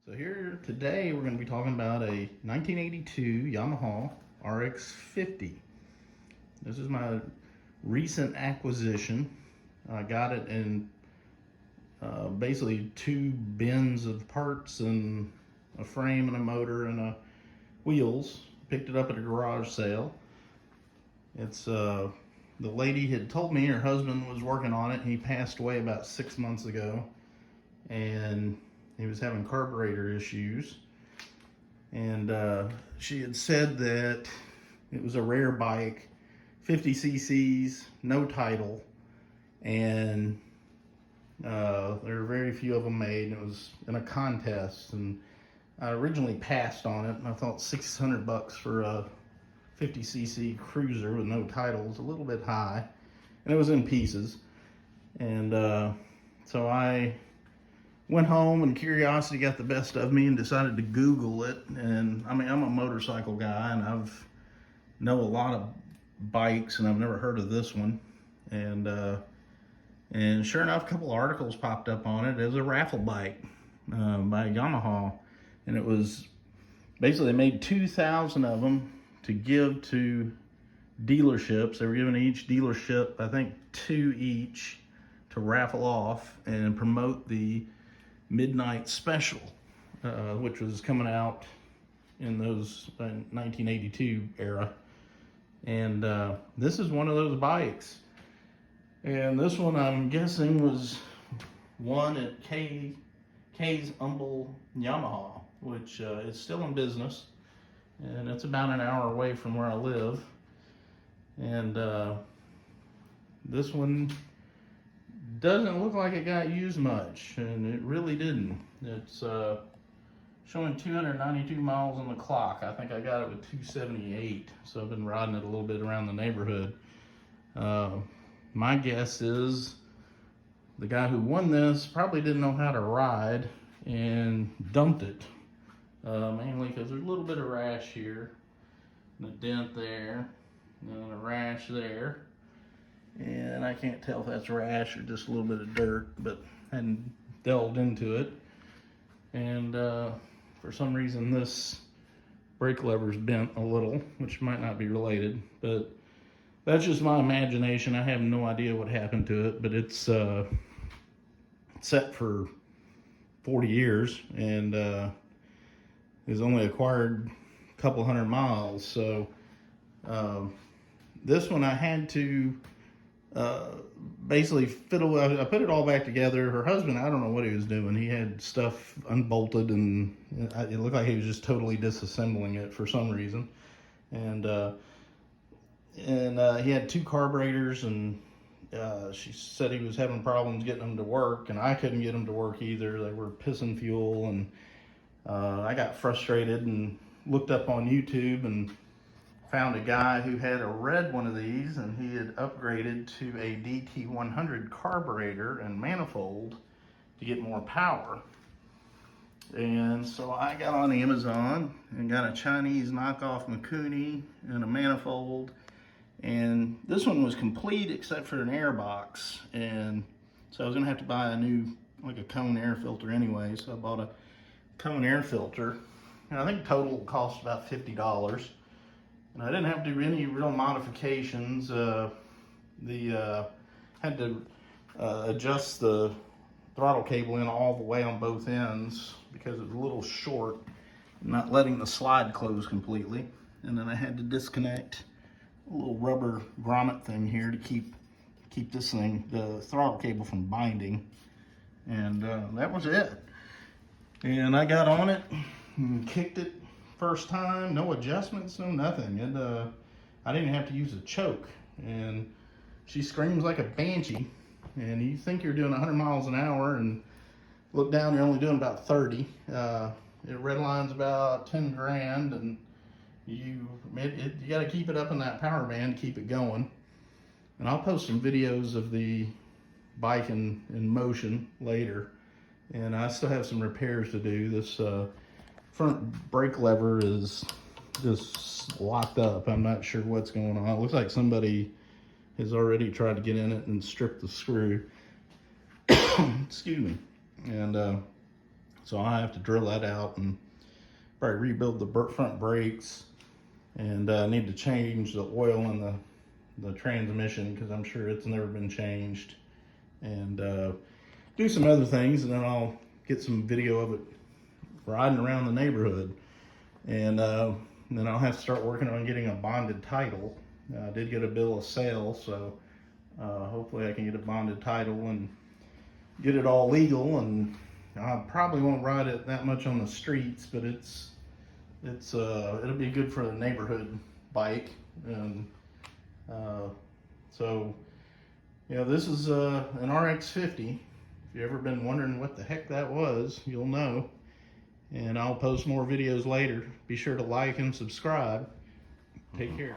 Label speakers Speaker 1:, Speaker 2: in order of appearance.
Speaker 1: So here today we're going to be talking about a 1982 Yamaha RX-50. This is my recent acquisition. I got it in basically two bins of parts and a frame and a motor and wheels. Picked it up at a garage sale. It's the lady had told me her husband was working on it. He passed away about 6 months ago, and he was having carburetor issues, and she had said that it was a rare bike, 50 cc's, no title, and there were very few of them made, and it was in a contest, and I originally passed on it, and I thought $600 for a 50 cc cruiser with no title was a little bit high, and it was in pieces. And so I went home and curiosity got the best of me and decided to Google it. And I mean, I'm a motorcycle guy and know a lot of bikes, and I've never heard of this one. And sure enough, a couple articles popped up on it. It was a raffle bike by Yamaha, and it was basically, they made 2,000 of them to give to dealerships. They were giving each dealership, I think, 2 each to raffle off and promote the midnight special, which was coming out in those 1982 era. And this is one of those bikes, and this one I'm guessing was one at K's Humble Yamaha, which is still in business, and it's about an hour away from where I live. And this one doesn't look like it got used much, and it really didn't. It's showing 292 miles on the clock. I think I got it with 278, so I've been riding it a little bit around the neighborhood. My guess is the guy who won this probably didn't know how to ride and dumped it, mainly because there's a little bit of rash here, and a dent there, and a rash there. And I can't tell if that's rash or just a little bit of dirt, but I hadn't delved into it. And for some reason this brake lever's bent a little, which might not be related, but that's just my imagination. I have no idea what happened to it, but it's set for 40 years and is only acquired a couple hundred miles. So this one I had to basically fiddle. I put it all back together. Her husband, I don't know what he was doing. He had stuff unbolted, and it looked like he was just totally disassembling it for some reason. And he had 2 carburetors, and she said he was having problems getting them to work, and I couldn't get them to work either. They were pissing fuel, and I got frustrated and looked up on YouTube and found a guy who had a red one of these, and he had upgraded to a DT100 carburetor and manifold to get more power. And so I got on Amazon and got a Chinese knockoff Mikuni and a manifold, and this one was complete except for an air box. And so I was gonna have to buy a new, like a cone air filter anyway, so I bought a cone air filter, and I think total cost about $50. And I didn't have to do any real modifications. Had to adjust the throttle cable in all the way on both ends because it was a little short, not letting the slide close completely. And then I had to disconnect a little rubber grommet thing here to keep this thing, the throttle cable, from binding. And that was it. And I got on it and kicked it. First time, no adjustments, no nothing. And I didn't have to use a choke. And she screams like a banshee. And you think you're doing 100 miles an hour, and look down, you're only doing about 30. It redlines about 10 grand, and you got to keep it up in that power band to keep it going. And I'll post some videos of the bike in motion later. And I still have some repairs to do. This front brake lever is just locked up. I'm not sure what's going on. It looks like somebody has already tried to get in it and strip the screw. Excuse me. And So I have to drill that out and probably rebuild the front brakes, and need to change the oil in the transmission, because I'm sure it's never been changed, and do some other things, and then I'll get some video of it riding around the neighborhood. And then I'll have to start working on getting a bonded title. I did get a bill of sale, so hopefully I can get a bonded title and get it all legal. And I probably won't ride it that much on the streets, but it'll be good for the neighborhood bike. And so, you know, this is an RX-50. If you've ever been wondering what the heck that was, you'll know. And I'll post more videos later. Be sure to like and subscribe. Take care.